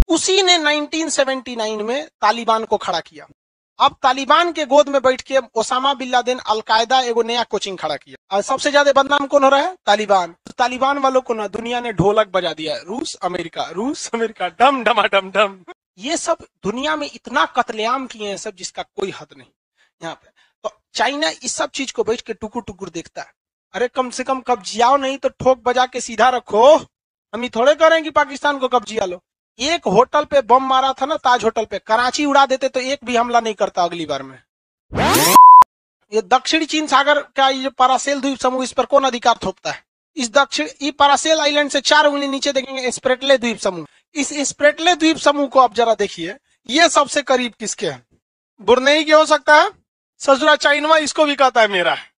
उसी ने 1979 में तालिबान को खड़ा किया। अब तालिबान के गोद में बैठ के ओसामा बिन लादेन अलकायदा एगो नया कोचिंग खड़ा किया और सबसे ज्यादा बदनाम कौन हो रहा है? तालिबान। तालिबान वालों को ना दुनिया ने ढोलक बजा दिया है, रूस अमेरिका डम डमाडम डम। ये सब दुनिया में इतना कत्लेआम किए हैं सब, जिसका कोई हद नहीं यहाँ पे। तो चाइना इस सब चीज को बैठ के टुकुर टुकुर देखता है। अरे कम से कम कब्जियाओ नहीं तो ठोक बजा के सीधा रखो। हम ये थोड़े करें कि पाकिस्तान को कब्जिया लो। एक होटल पे बम मारा था ना, ताज होटल पे, कराची उड़ा देते तो एक भी हमला नहीं करता अगली बार में। ये दक्षिणी चीन सागर का ये पारासेल द्वीप समूह, इस पर कौन अधिकार थोपता है? इस पारासेल आइलैंड से 4 उंगली नीचे देखेंगे स्प्रेटले द्वीप समूह। इस स्प्रेटले द्वीप समूह को आप जरा देखिए, ये सबसे करीब किसके है? बुरनेई के हो सकता है? ससुरा चाइनवा इसको भी कहता है मेरा है।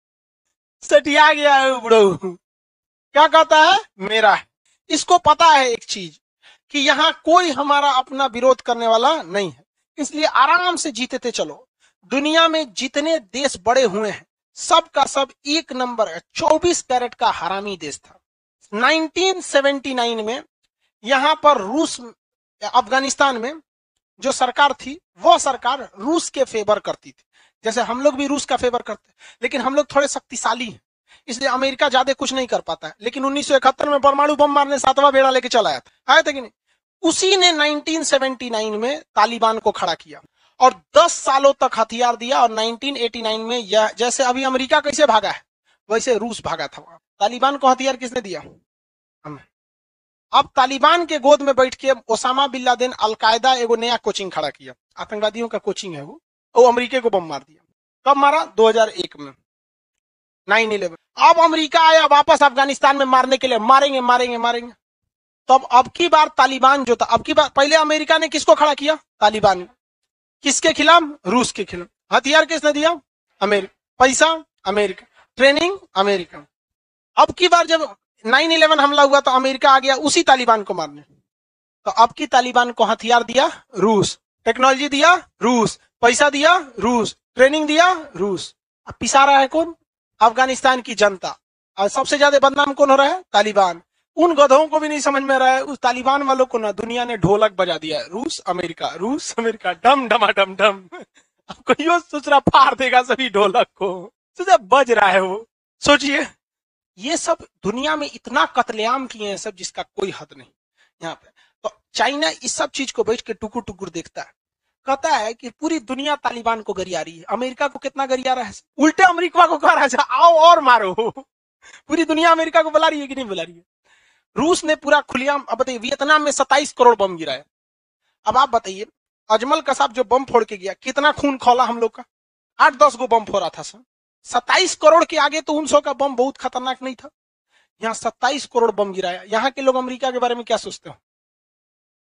सटिया गया है बुढ़ऊ, क्या कहता है? मेरा है। इसको पता है एक चीज, कि यहाँ कोई हमारा अपना विरोध करने वाला नहीं है, इसलिए आराम से जीते चलो। दुनिया में जितने देश बड़े हुए हैं सब का सब एक नंबर है, 24 कैरेट का हरामी देश था। 1979 में यहाँ पर रूस, अफगानिस्तान में जो सरकार थी वो सरकार रूस के फेवर करती थी, जैसे हम लोग भी रूस का फेवर करते, लेकिन हम लोग थोड़े शक्तिशाली हैं, इसलिए अमेरिका ज्यादा कुछ नहीं कर पाता है। लेकिन 1971 में परमाणु बम मारने 7वां बेड़ा लेके चला आया था, आए थे कि नहीं? उसी ने 1979 में तालिबान को खड़ा किया और 10 सालों तक हथियार दिया, और 1989 में यह, जैसे अभी अमेरिका कैसे भागा है वैसे रूस भागा था। तालिबान को हथियार किसने दिया? हमें। अब तालिबान के गोद में बैठ के ओसामा बिन लादेन अलकायदा एगो नया कोचिंग खड़ा किया, आतंकवादियों का कोचिंग है वो अमेरिका को बम मार दिया। कब मारा? 2001 में, 9/11। अब अमेरिका आया वापस अफगानिस्तान में मारने के लिए, मारेंगे। तब अब की बार तालिबान जो था, अब की बार, पहले अमेरिका ने किसको खड़ा किया? तालिबान। किसके खिलाफ? रूस के खिलाफ। हथियार किसने दिया? अमेरिका। पैसा? अमेरिका। ट्रेनिंग? अमेरिका। अब की बार जब 9/11 हमला हुआ तो अमेरिका आ गया उसी तालिबान को मारने। तो अब की तालिबान को हथियार दिया रूस, टेक्नोलॉजी दिया रूस, पैसा दिया रूस, ट्रेनिंग दिया रूस। अब पिसा रहा है कौन? अफगानिस्तान की जनता। और सबसे ज्यादा बदनाम कौन हो रहा है? तालिबान। उन गधों को भी नहीं समझ में रहा है, उस तालिबान वालों को ना दुनिया ने ढोलक बजा दिया है, रूस अमेरिका डम डमाडम डम। अब कोई दूसरा फाड़ देगा सभी ढोलक को, तो बज रहा है वो। सोचिए, ये सब दुनिया में इतना कत्लेआम किए हैं सब, जिसका कोई हद नहीं यहाँ पे। तो चाइना इस सब चीज को बैठ के टुकुर टुकुर देखता है, कहता है कि पूरी दुनिया तालिबान को गरिया रही है। अमेरिका को कितना गरिया रहा है? उल्टे अमेरिका को कह रहा है आओ और मारो। पूरी दुनिया अमेरिका को बुला रही है कि नहीं बुला रही है? रूस ने पूरा खुलेआम, अब बताइए, वियतनाम में 27 करोड़ बम गिराया। अब आप बताइए, अजमल कसाब जो बम फोड़ के गया, कितना खून खौला हम लोग का? 8-10 गो बम फोड़ा था सर। 27 करोड़ के आगे तो 900 का बम बहुत खतरनाक नहीं था, यहाँ 27 करोड़ बम गिराया। यहाँ के लोग अमेरिका के बारे में क्या सोचते हो?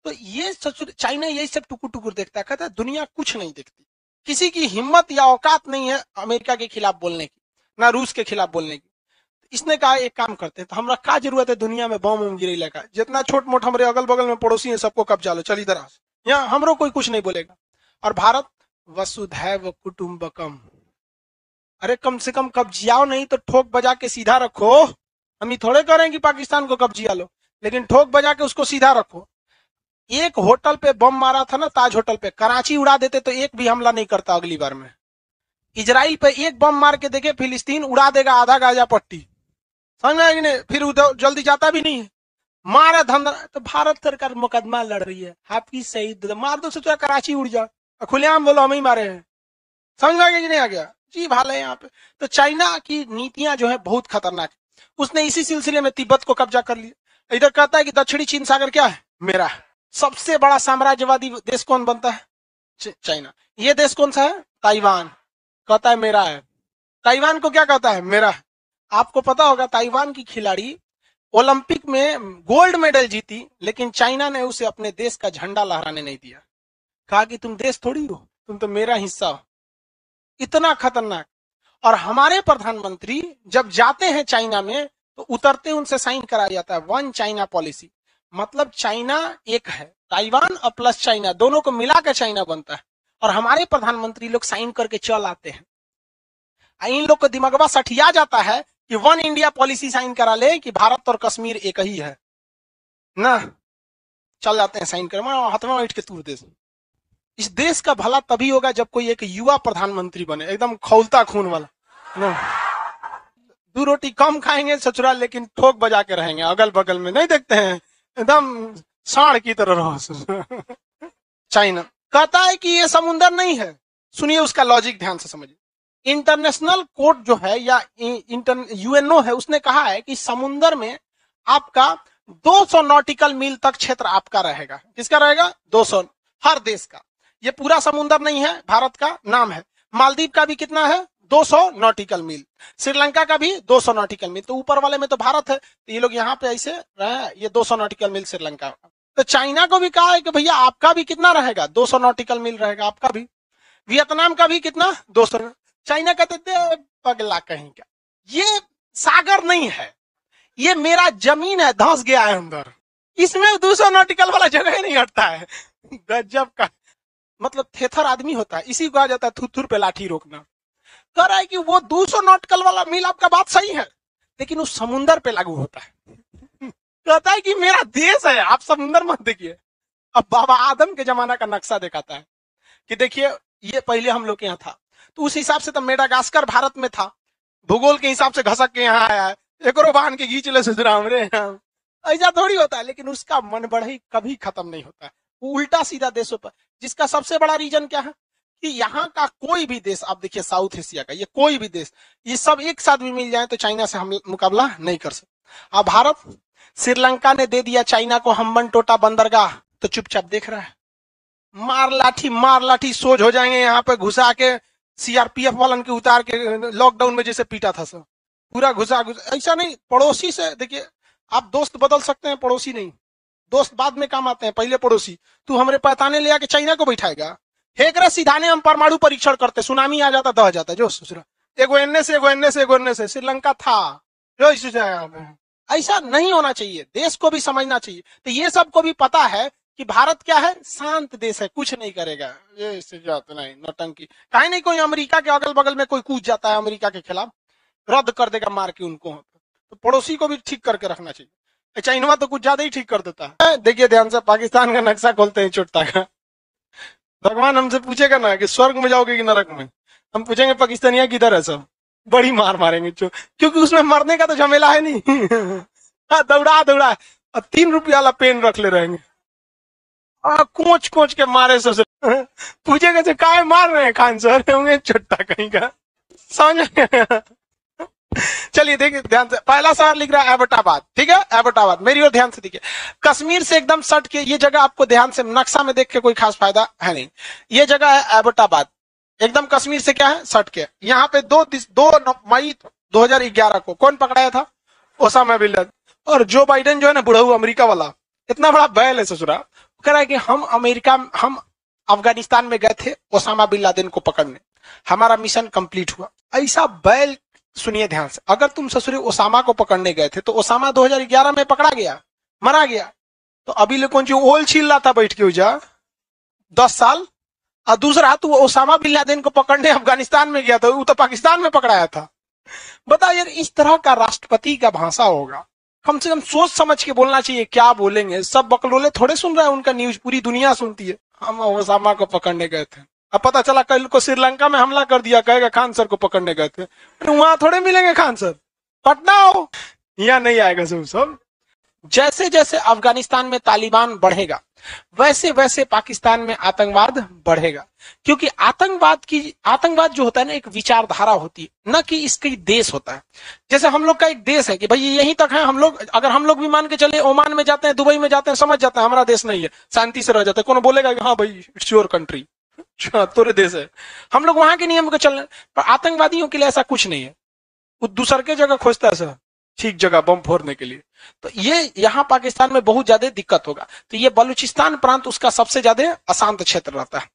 तो ये चाइना यही सब टुकुर टुकुर देखता है, कहता है दुनिया कुछ नहीं देखती, किसी की हिम्मत या औकात नहीं है अमेरिका के खिलाफ बोलने की, ना रूस के खिलाफ बोलने की। इसने कहा एक काम करते हैं, तो हमरा का जरूरत है दुनिया में बम गिरेला का? जितना छोट मोट हमारे अगल बगल में पड़ोसी है सबको कब्जा लो, चल इधर आ, यहाँ हमरो कोई कुछ नहीं बोलेगा। और भारत वसुधैव कुटुंबकम, अरे कम से कम कब्जियाओ नहीं तो ठोक बजा के सीधा रखो। हम ये थोड़े करें कि पाकिस्तान को कब्जिया लो, लेकिन ठोक बजा के उसको सीधा रखो। एक होटल पे बम मारा था ना, ताज होटल पे, कराची उड़ा देते तो एक भी हमला नहीं करता अगली बार में। इजराइल पे एक बम मार के देखे, फिलिस्तीन उड़ा देगा आधा गाजा पट्टी, समझ में आएगी नहीं? फिर उधर जल्दी जाता भी नहीं है, मारा धंधा। तो भारत सरकार मुकदमा लड़ रही है, हाफिज सईद मार दो, सोचा कराची उड़ जाए, खुलेआम बोलो हम ही मारे हैं। समझ में आ गया कि नहीं आ गया? जी भाल है यहाँ पे। तो चाइना की नीतियां जो है बहुत खतरनाक है। उसने इसी सिलसिले में तिब्बत को कब्जा कर लिया। इधर कहता है कि दक्षिणी चीन सागर क्या है? मेरा है। सबसे बड़ा साम्राज्यवादी देश कौन बनता है? चाइना। ये देश कौन सा है? ताइवान। कहता है मेरा है। ताइवान को क्या कहता है? मेरा है। आपको पता होगा ताइवान की खिलाड़ी ओलंपिक में गोल्ड मेडल जीती, लेकिन चाइना ने उसे अपने देश का झंडा लहराने नहीं दिया, कहा कि तुम देश थोड़ी हो, तुम तो मेरा हिस्सा हो। इतना खतरनाक। और हमारे प्रधानमंत्री जब जाते हैं चाइना में तो उतरते उनसे साइन कराया जाता है वन चाइना पॉलिसी, मतलब चाइना एक है, ताइवान और प्लस चाइना दोनों को मिलाकर चाइना बनता है। और हमारे प्रधानमंत्री लोग साइन करके चल आते हैं। इन लोग को दिमागवा सठिया जाता है कि वन इंडिया पॉलिसी साइन करा ले कि भारत और कश्मीर एक ही है ना। चल जाते हैं साइन कर, हाथवा ईट के तूर देश। इस देश का भला तभी होगा जब कोई एक युवा प्रधानमंत्री बने, एकदम खौलता खून वाला ना। 2 रोटी कम खाएंगे ससुराल, लेकिन ठोक बजा के रहेंगे, अगल बगल में नहीं देखते हैं, एकदम सांड की तरह रहो। चाइना कहता है कि ये समुंदर नहीं है। सुनिए उसका लॉजिक ध्यान से समझिए। इंटरनेशनल कोर्ट जो है या यूएनओ है, उसने कहा है कि समुंदर में आपका 200 नॉटिकल मील तक क्षेत्र आपका रहेगा। किसका रहेगा? 200, हर देश का। ये पूरा समुंदर नहीं है, भारत का नाम है। मालदीव का भी कितना है? 200 नॉटिकल मील। श्रीलंका का भी 200 नॉटिकल मील। तो ऊपर वाले में तो भारत है, तो ये लोग यहाँ पे ऐसे रहे, ये 200 नॉटिकल मील श्रीलंका का। तो चाइना को भी कहा है कि भैया आपका भी कितना रहेगा? 200 नॉटिकल मील रहेगा आपका भी। वियतनाम का भी कितना? 200। चाइना कहते थे पगला कहीं का, ये सागर नहीं है, ये मेरा जमीन है, धंस गया है अंदर, इसमें 200 नॉटिकल वाला जगह ही नहीं हटता है। गजब का मतलब थेथर आदमी होता है, इसी को कहा जाता है थुथुर पे लाठी रोकना। कह रहा है कि वो 200 नॉटिकल वाला मील आपका बात सही है, लेकिन उस समुंदर पे लागू होता है। कहता है कि मेरा देश है, आप समुंदर मत देखिए। अब बाबा आदम के जमाना का नक्शा दिखाता है कि देखिए ये पहले हम लोग के यहाँ था, तो उस हिसाब से तो मेडागास्कर भारत में था, भूगोल के हिसाब से घसक के यहाँ आया है, एक बांध के घींच ले सुजराम रे, ऐसा थोड़ी होता है। लेकिन उसका मन बढ़ई कभी खत्म नहीं होता है, उल्टा सीधा देशों पर। जिसका सबसे बड़ा रीजन क्या है कि यहाँ का कोई भी देश, आप देखिए साउथ एशिया का ये कोई भी देश, ये सब एक साथ भी मिल जाए तो चाइना से हम मुकाबला नहीं कर सकते। अब भारत, श्रीलंका ने दे दिया चाइना को हम्बनटोटा बंदरगाह, तो चुपचाप देख रहा है। मार लाठी सोज हो जाएंगे, यहाँ पे घुसा के सीआरपीएफ वालन के उतार के लॉकडाउन में जैसे पीटा था सब, पूरा घुसा। ऐसा नहीं, पड़ोसी से देखिए, आप दोस्त बदल सकते हैं, पड़ोसी नहीं। दोस्त बाद में काम आते हैं, पहले पड़ोसी। तू हमारे पैताने ले आके चाइना को बैठाएगा? हेकरे सीधाने हम परमाणु परीक्षण करते, सुनामी आ जाता, दह जाता। जो सोच रहा एगो एन्ने से श्रीलंका था जो ऐसा नहीं होना चाहिए, देश को भी समझना चाहिए। तो ये सबको भी पता है कि भारत क्या है, शांत देश है, कुछ नहीं करेगा। ये नहीं नौटंकी काहे नहीं, कोई अमेरिका के अगल बगल में कोई कूद जाता है अमेरिका के खिलाफ, रद्द कर देगा मार के उनको। तो पड़ोसी को भी ठीक करके रखना चाहिए। चाइना तो कुछ ज्यादा ही ठीक कर देता है। देखिए ध्यान से, पाकिस्तान का नक्शा खोलते हैं छोटा का। भगवान हमसे पूछेगा ना कि स्वर्ग में जाओगे कि नरक में, हम पूछेंगे पाकिस्तानिया किधर है, सब बड़ी मार मारेंगे, क्योंकि उसमें मरने का तो झमेला है नहीं। दौड़ा 3 रुपया वाला पेन रख ले रहेंगे, कोच के मारे से पूछेगा से काय मार रहे हैं खान सर, होंगे छोटा कहीं का, समझ। चलिए देखिए ध्यान से, पहला सवाल लिख रहा है एबटाबाद, ठीक है, एबटाबाद। मेरी ओर ध्यान से देखिए, कश्मीर से एकदम सट के ये जगह, आपको ध्यान से नक्शा में देख के कोई खास फायदा है नहीं। ये जगह है एबटाबाद, एकदम कश्मीर से क्या है, सट के। यहाँ पे 2 मई 2011 को कौन पकड़ाया था? Osama bin Laden. और जो बाइडेन जो है ना, बुढ़ऊ अमेरिका वाला, इतना बड़ा बैल है ससुरा, कह रहा है कि हम अफगानिस्तान में गए थे ओसामा बिन लादेन को पकड़ने, हमारा मिशन कंप्लीट हुआ। ऐसा बैल, सुनिए ध्यान से, अगर तुम ससुरे ओसामा को पकड़ने गए थे तो ओसामा 2011 में पकड़ा गया, मरा गया, तो अभी ले कौन सी ओल छील रहा था बैठ के जा 10 साल। और दूसरा, तू ओसामा बिन लादेन को पकड़ने अफगानिस्तान में गया था, वो तो पाकिस्तान में पकड़ाया था। बता यार, इस तरह का राष्ट्रपति का भाषा होगा, कम से कम सोच समझ के बोलना चाहिए, क्या बोलेंगे। सब बकलोले थोड़े सुन रहे हैं उनका न्यूज, पूरी दुनिया सुनती है। हम ओसामा को पकड़ने गए थे, अब पता चला कल को श्रीलंका में हमला कर दिया, कहेगा खान सर को पकड़ने गए थे। वहां थोड़े मिलेंगे खान सर, पटना हो, यहाँ नहीं आएगा सब। जैसे जैसे अफगानिस्तान में तालिबान बढ़ेगा, वैसे वैसे पाकिस्तान में आतंकवाद बढ़ेगा। क्योंकि आतंकवाद जो होता है ना, एक विचारधारा होती है, न कि इसका देश होता है। जैसे हम लोग का एक देश है कि भाई यहीं तक है, हम लोग अगर हम लोग भी मान के चले, ओमान में जाते हैं, दुबई में जाते हैं, समझ जाते हैं हमारा देश नहीं है, शांति से रह जाते हैं। कौन बोलेगा कि हाँ भाई इट्स योर कंट्री, तोरे देश है, हम लोग वहां के नियम को चलने। पर आतंकवादियों के लिए ऐसा कुछ नहीं है, वो दूसर के जगह खोजता है सर, ठीक जगह बम फोड़ने के लिए। तो ये यहाँ पाकिस्तान में बहुत ज्यादा दिक्कत होगा। तो ये बलूचिस्तान प्रांत उसका सबसे ज्यादा अशांत क्षेत्र रहता है।